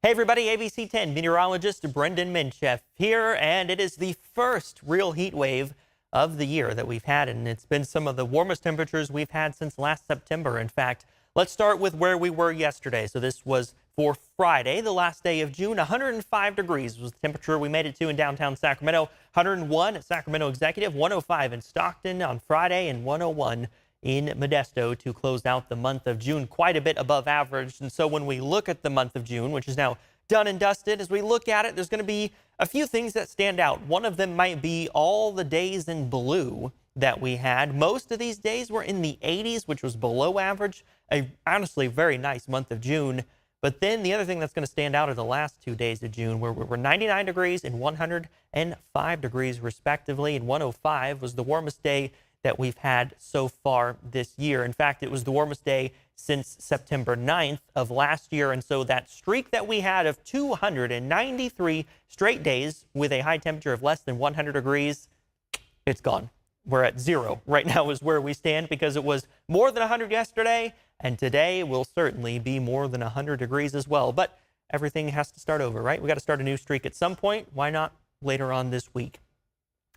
Hey everybody, ABC 10 meteorologist Brenden Mincheff here, and it is the first real heat wave of the year that we've had, and it's been some of the warmest temperatures we've had since last September. In fact, let's start with where we were yesterday. So this was for Friday, the last day of June. 105 degrees was the temperature we made it to in downtown Sacramento. 101 at Sacramento Executive, 105 in Stockton on Friday, and 101 in Modesto to close out the month of June, quite a bit above average. And so when we look at the month of June, which is now done and dusted, as we look at it, there's going to be a few things that stand out. One of them might be all the days in blue that we had. Most of these days were in the 80s, which was below average. A honestly very nice month of June. But then the other thing that's going to stand out are the last 2 days of June, where we were 99 degrees and 105 degrees respectively, and 105 was the warmest day that we've had so far this year. In fact, it was the warmest day since September 9th of last year. And so that streak that we had of 293 straight days with a high temperature of less than 100 degrees, it's gone. We're at zero right now is where we stand, because it was more than 100 yesterday, and today will certainly be more than 100 degrees as well. But everything has to start over, right? We got to start a new streak at some point. Why not later on this week?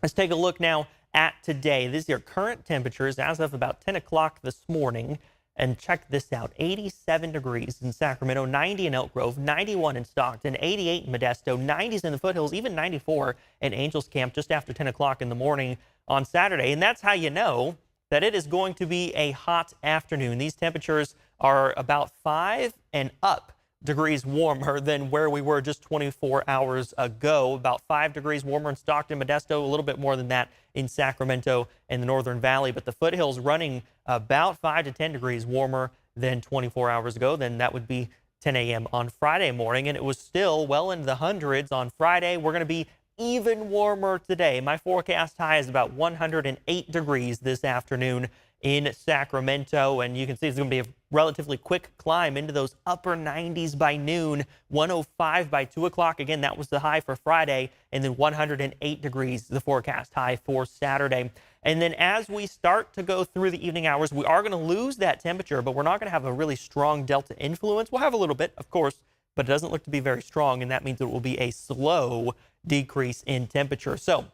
Let's take a look now at today. These are current temperatures as of about 10 o'clock this morning. And check this out. 87 degrees in Sacramento, 90 in Elk Grove, 91 in Stockton, 88 in Modesto, 90s in the foothills, even 94 in Angels Camp just after 10 o'clock in the morning on Saturday. And that's how you know that it is going to be a hot afternoon. These temperatures are about 5 and up degrees warmer than where we were just 24 hours ago. About 5 degrees warmer in Stockton, Modesto, a little bit more than that in Sacramento and the Northern Valley. But the foothills running about 5 to 10 degrees warmer than 24 hours ago. Then that would be 10 a.m. on Friday morning. And it was still well into the hundreds on Friday. We're going to be even warmer today. My forecast high is about 108 degrees this afternoon in Sacramento, and you can see it's going to be a relatively quick climb into those upper 90s by noon. 105 by 2 o'clock. Again, that was the high for Friday, and then 108 degrees the forecast high for Saturday. And then as we start to go through the evening hours, we are going to lose that temperature, but we're not going to have a really strong delta influence. We'll have a little bit, of course, but it doesn't look to be very strong, and that means it will be a slow decrease in temperature. So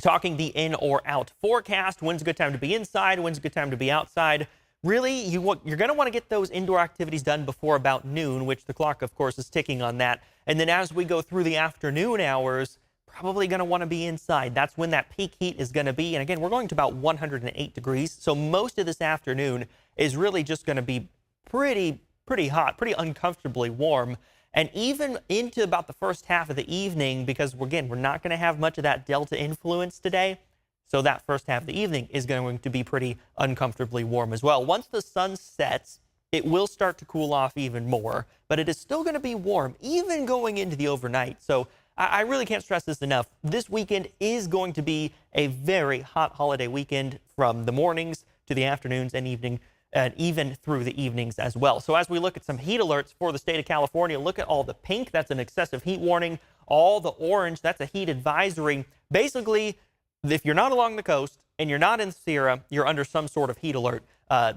talking the in or out forecast, when's a good time to be inside, when's a good time to be outside. Really, you're going to want to get those indoor activities done before about noon, which the clock, of course, is ticking on that. And then as we go through the afternoon hours, probably going to want to be inside. That's when that peak heat is going to be. And again, we're going to about 108 degrees. So most of this afternoon is really just going to be pretty hot, pretty uncomfortably warm. And even into about the first half of the evening, because again, we're not going to have much of that delta influence today. So that first half of the evening is going to be pretty uncomfortably warm as well. Once the sun sets, it will start to cool off even more, but it is still going to be warm, even going into the overnight. So I really can't stress this enough. This weekend is going to be a very hot holiday weekend, from the mornings to the afternoons and evening, and even through the evenings as well. So as we look at some heat alerts for the state of California, look at all the pink, that's an excessive heat warning. All the orange, that's a heat advisory. Basically, if you're not along the coast and you're not in Sierra, you're under some sort of heat alert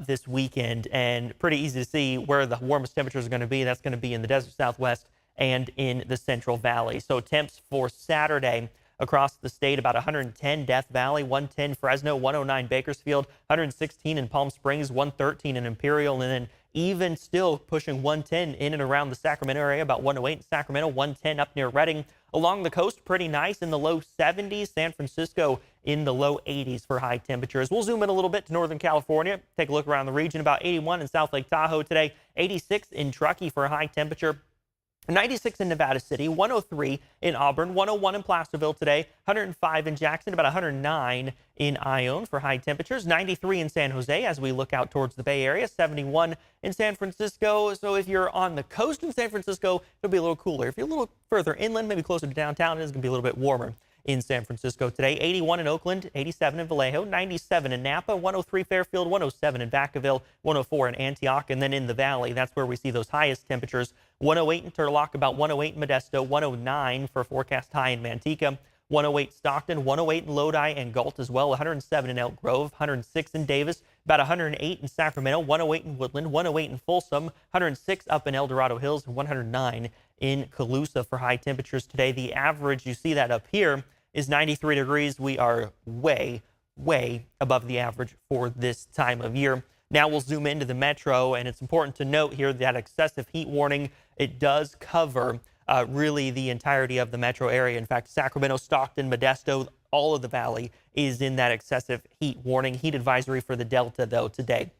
this weekend. And pretty easy to see where the warmest temperatures are going to be. That's going to be in the desert Southwest and in the Central Valley. So temps for Saturday across the state: about 110 Death Valley, 110 Fresno, 109 Bakersfield, 116 in Palm Springs, 113 in Imperial, and then even still pushing 110 in and around the Sacramento area, about 108 in Sacramento, 110 up near Redding. Along the coast, pretty nice in the low 70s. San Francisco in the low 80s for high temperatures. We'll zoom in a little bit to Northern California. Take a look around the region. About 81 in South Lake Tahoe today, 86 in Truckee for a high temperature. 96 in Nevada City, 103 in Auburn, 101 in Placerville today, 105 in Jackson, about 109 in Ione for high temperatures, 93 in San Jose as we look out towards the Bay Area, 71 in San Francisco. So if you're on the coast in San Francisco, it'll be a little cooler. If you're a little further inland, maybe closer to downtown, it's going to be a little bit warmer in San Francisco today. 81 in Oakland, 87 in Vallejo, 97 in Napa, 103 Fairfield, 107 in Vacaville, 104 in Antioch. And then in the valley, that's where we see those highest temperatures. 108 in Turlock, about 108 in Modesto, 109 for forecast high in Manteca, 108 Stockton, 108 in Lodi and Galt as well, 107 in Elk Grove, 106 in Davis, about 108 in Sacramento, 108 in Woodland, 108 in Folsom, 106 up in El Dorado Hills, and 109 in Colusa for high temperatures today. The average, you see that up here, is 93 degrees. We are way above the average for this time of year. Now we'll zoom into the metro, and it's important to note here that excessive heat warning, it does cover really the entirety of the metro area. In fact, Sacramento, Stockton, Modesto, all of the valley is in that excessive heat warning. Heat advisory for the Delta, though, today.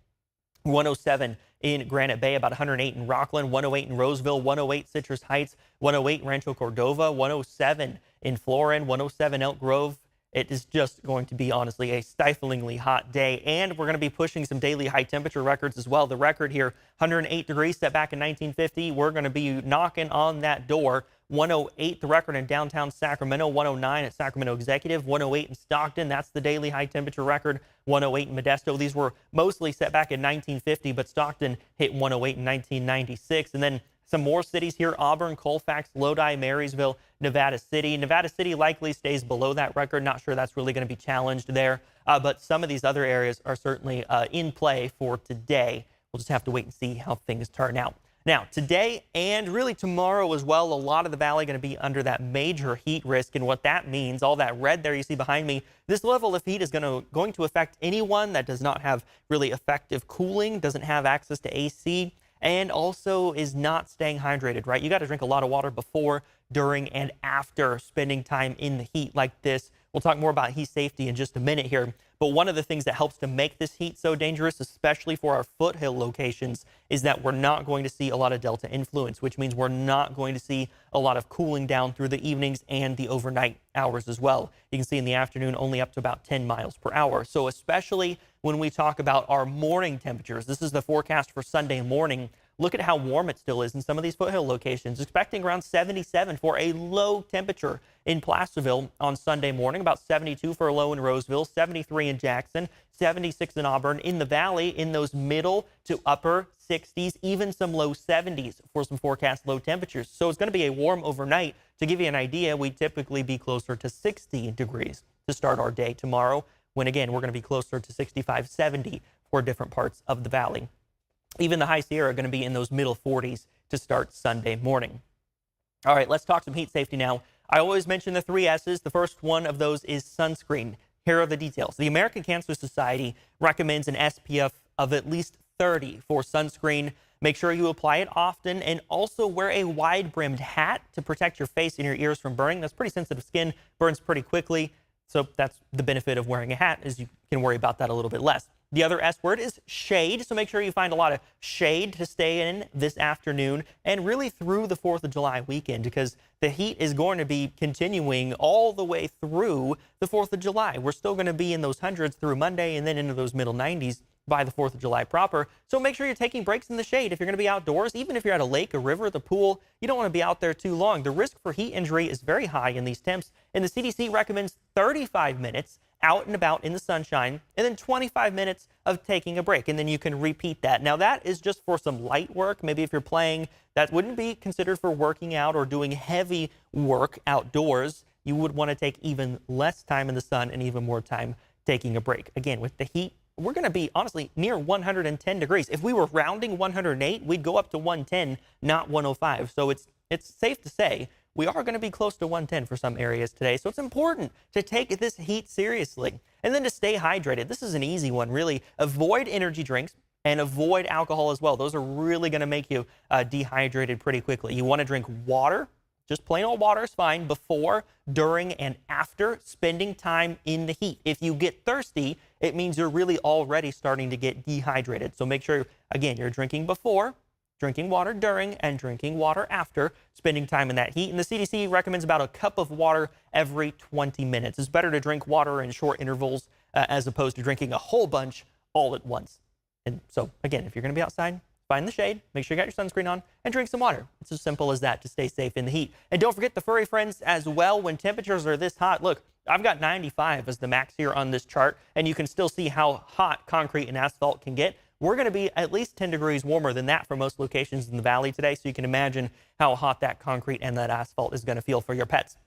107 in Granite Bay, about 108 in Rockland, 108 in Roseville, 108 Citrus Heights, 108 Rancho Cordova, 107 in Florin, 107 Elk Grove. It is just going to be, honestly, a stiflingly hot day, and we're going to be pushing some daily high temperature records as well. The record here, 108 degrees, set back in 1950. We're going to be knocking on that door. 108, the record in downtown Sacramento, 109 at Sacramento Executive, 108 in Stockton. That's the daily high temperature record. 108 in Modesto. These were mostly set back in 1950, but Stockton hit 108 in 1996. And then some more cities here: Auburn, Colfax, Lodi, Marysville, Nevada City. Nevada City likely stays below that record. Not sure that's really going to be challenged there. But some of these other areas are certainly in play for today. We'll just have to wait and see how things turn out. Now, today and really tomorrow as well, a lot of the valley going to be under that major heat risk. And what that means, all that red there you see behind me, this level of heat is going to affect anyone that does not have really effective cooling, doesn't have access to AC, and also is not staying hydrated, right? You got to drink a lot of water before, during, and after spending time in the heat like this. We'll talk more about heat safety in just a minute here. But one of the things that helps to make this heat so dangerous, especially for our foothill locations, is that we're not going to see a lot of delta influence, which means we're not going to see a lot of cooling down through the evenings and the overnight hours as well. You can see in the afternoon only up to about 10 miles per hour. So especially when we talk about our morning temperatures, this is the forecast for Sunday morning. Look at how warm it still is in some of these foothill locations, expecting around 77 for a low temperature in Placerville on Sunday morning, about 72 for a low in Roseville, 73 in Jackson, 76 in Auburn. In the valley, in those middle to upper 60s, even some low 70s for some forecast low temperatures. So it's going to be a warm overnight. To give you an idea, we'd typically be closer to 60 degrees to start our day tomorrow, when again, we're going to be closer to 65, 70 for different parts of the valley. Even the high Sierra are going to be in those middle 40s to start Sunday morning. All right, let's talk some heat safety now. I always mention the 3 S's. The first one of those is sunscreen. Here are the details. The American Cancer Society recommends an SPF of at least 30 for sunscreen. Make sure you apply it often, and also wear a wide-brimmed hat to protect your face and your ears from burning. That's pretty sensitive skin, burns pretty quickly. So that's the benefit of wearing a hat, is you can worry about that a little bit less. The other S word is shade, so make sure you find a lot of shade to stay in this afternoon and really through the 4th of July weekend, because the heat is going to be continuing all the way through the 4th of July. We're still going to be in those hundreds through Monday and then into those middle 90s by the 4th of July proper. So make sure you're taking breaks in the shade if you're going to be outdoors. Even if you're at a lake, a river, the pool, you don't want to be out there too long. The risk for heat injury is very high in these temps, and the CDC recommends 35 minutes out and about in the sunshine, and then 25 minutes of taking a break, and then you can repeat that. Now, that is just for some light work. Maybe if you're playing, that wouldn't be considered for working out or doing heavy work outdoors. You would want to take even less time in the sun and even more time taking a break. Again, with the heat, we're going to be, honestly, near 110 degrees. If we were rounding 108, we'd go up to 110, not 105. So it's safe to say we are going to be close to 110 for some areas today. So it's important to take this heat seriously. And then to stay hydrated. This is an easy one, really. Avoid energy drinks and avoid alcohol as well. Those are really going to make you dehydrated pretty quickly. You want to drink water. Just plain old water is fine before, during, and after spending time in the heat. If you get thirsty, it means you're really already starting to get dehydrated. So make sure, again, you're drinking before, drinking water during, and drinking water after spending time in that heat. And the CDC recommends about a cup of water every 20 minutes. It's better to drink water in short intervals as opposed to drinking a whole bunch all at once. And so, again, if you're going to be outside, find the shade, make sure you got your sunscreen on, and drink some water. It's as simple as that to stay safe in the heat. And don't forget the furry friends as well. When temperatures are this hot, look, I've got 95 as the max here on this chart, and you can still see how hot concrete and asphalt can get. We're going to be at least 10 degrees warmer than that for most locations in the valley today, so you can imagine how hot that concrete and that asphalt is going to feel for your pets.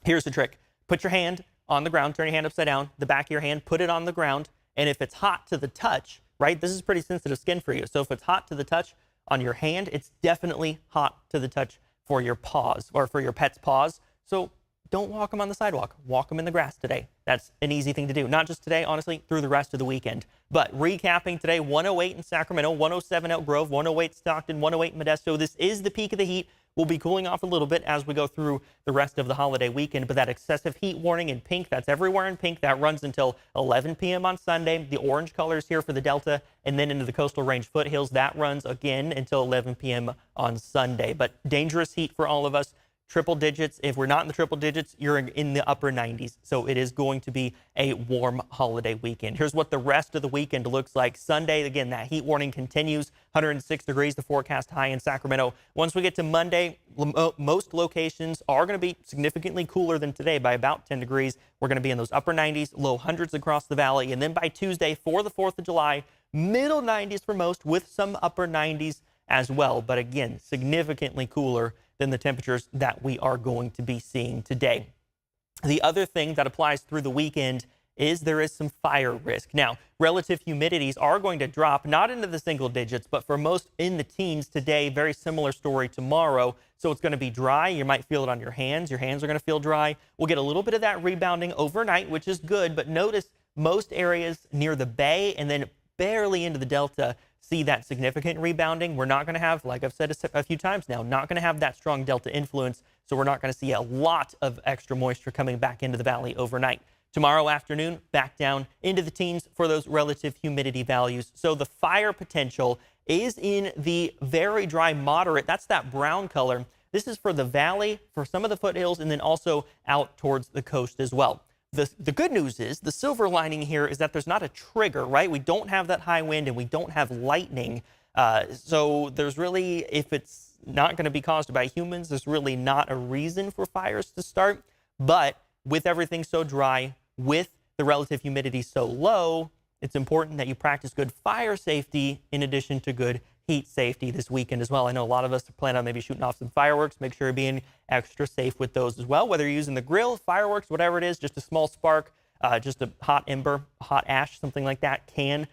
Here's the trick. Put your hand on the ground, turn your hand upside down, the back of your hand, put it on the ground, And if it's hot to the touch, right, this is pretty sensitive skin for you. So if it's hot to the touch on your hand, it's definitely hot to the touch for your paws or for your pet's paws. So don't walk them on the sidewalk. Walk them in the grass today. That's an easy thing to do. Not just today, honestly, through the rest of the weekend. But recapping today, 108 in Sacramento, 107 Elk Grove, 108 Stockton, 108 Modesto. This is the peak of the heat. We'll be cooling off a little bit as we go through the rest of the holiday weekend. But that excessive heat warning in pink, that's everywhere in pink. That runs until 11 p.m. on Sunday. The orange colors here for the Delta and then into the coastal range foothills. That runs again until 11 p.m. on Sunday. But dangerous heat for all of us. Triple digits. If we're not in the triple digits, you're in the upper 90s. So it is going to be a warm holiday weekend. Here's what the rest of the weekend looks like. Sunday, again, that heat warning continues. 106 degrees, the forecast high in Sacramento. Once we get to Monday, most locations are going to be significantly cooler than today by about 10 degrees. We're going to be in those upper 90s, low hundreds across the valley. And then by Tuesday, for the 4th of July, middle 90s for most with some upper 90s as well. But again, significantly cooler than the temperatures that we are going to be seeing today. The other thing that applies through the weekend is there is some fire risk. Now, relative humidities are going to drop, not into the single digits, but for most in the teens today. Very similar story tomorrow. So it's going to be dry. You might feel it on your hands. Your hands are going to feel dry. We'll get a little bit of that rebounding overnight, which is good. But notice most areas near the bay and then barely into the Delta see that significant rebounding. We're not going to have, like I've said a few times now, not going to have that strong Delta influence. So we're not going to see a lot of extra moisture coming back into the valley overnight. Tomorrow afternoon, back down into the teens for those relative humidity values. So the fire potential is in the very dry moderate. That's that brown color. This is for the valley, for some of the foothills, and then also out towards the coast as well. The good news is, the silver lining here is that there's not a trigger, right? We don't have that high wind and we don't have lightning. So there's really, if it's not going to be caused by humans, there's really not a reason for fires to start. But with everything so dry, with the relative humidity so low, it's important that you practice good fire safety in addition to good heat safety this weekend as well. I know a lot of us plan on maybe shooting off some fireworks. Make sure you're being extra safe with those as well. Whether you're using the grill, fireworks, whatever it is, just a small spark, just a hot ember, hot ash, something like that can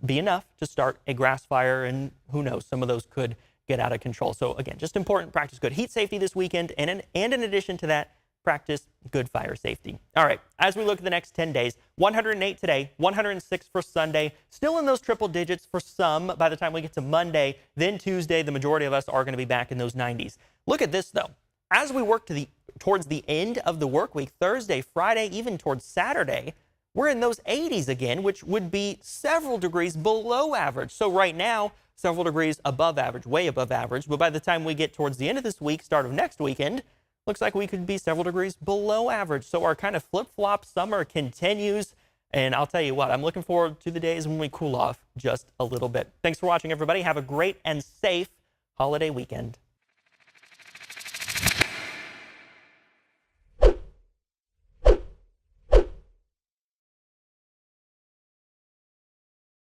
be enough to start a grass fire. And who knows, some of those could get out of control. So again, just important, practice good heat safety this weekend. And in addition to that, practice good fire safety. All right, as we look at the next 10 days, 108 today, 106 for Sunday, still in those triple digits for some by the time we get to Monday. Then Tuesday, the majority of us are going to be back in those 90s. Look at this, though. As we work towards the end of the work week, Thursday, Friday, even towards Saturday, we're in those 80s again, which would be several degrees below average. So right now, several degrees above average, way above average. But by the time we get towards the end of this week, start of next weekend, looks like we could be several degrees below average. So our kind of flip-flop summer continues. And I'll tell you what, I'm looking forward to the days when we cool off just a little bit. Thanks for watching, everybody. Have a great and safe holiday weekend.